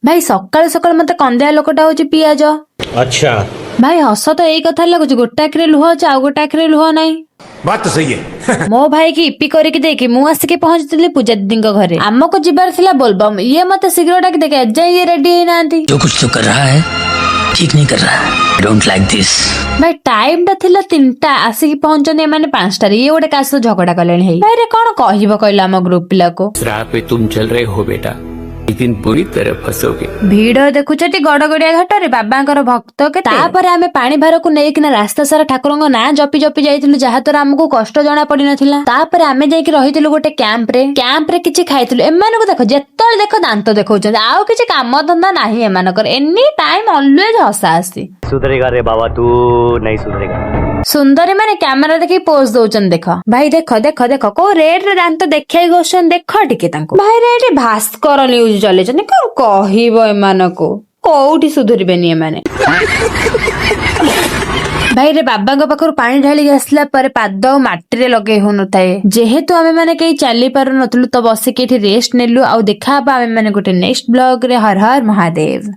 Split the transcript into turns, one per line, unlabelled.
भाई सकाल सकाल मते कंदिया लोकटा होची पियाज।
अच्छा
भाई हस तो यही कथा लगुच गोटा आखिरे लुह अच्छे आउ गोटा आखिरे लुह नहीं।
बात तो सही है।
मो भाई की इपी करके देखी मु आसिके पहुंचती पूजा दीदी घरे आमको जीवार थिला बोलबम ये मते शीघ्र डाक देखे एजाए ये रेडी है नांती।
जो कुछ तो कर रहा है ठीक नहीं कर रहा है। I don't like this.
भाई टाइम टा थिला 3टा आसिकी पहुंचने माने 5टा ये गोटे का सह झगड़ा कलेनी है। भाई रे कौन कहबो कहला हम ग्रुप पिला को
राह पे तुम चल रहे हो बेटा, लेकिन पूरी तरह फंसोगे।
भिड़ देखुछटी गड़गड़िया घाटरे बाबांकर भक्त के तापर आमे पानी भार को नेकिना रास्ता सारा ठाकुरंग ना जपी जपी जाइथिलु जहा तोरा हमको कष्ट जणा पड़ी नथिला। तापर आमे जाइके रहिथिलु गोटे कैंप रे किछि खाइथिलु। एमानको देखो जेतल देखो दांत देखौछन आउ किछि काम धंदा नाही एमानकर एनी टाइम ऑलवेज हसा आसी।
सुधरेगा रे बाबा तू नहीं सुधरेगा।
सुंदरी माने कैमरा देखि पोज दउछन देख भाई देख देख देख को रेड रे दांत देखाई गोछन देख टिके तांको भाई रे एटी भास्कर न्यूज चलेछन कोन कहिबो एमानको कोउठी सुधुरिबेनी एमाने। भाई रे बाबा पाखर पानी ढाली आसला पर पाद माटी रे लगे हो नथाए जेहेतु आमे माने कई चली पारु नथलु तो बसिके एठी रेस्ट नेलु आउ देखा आमे माने गोटे नेक्स्ट ब्लॉग रे हर हर महादेव।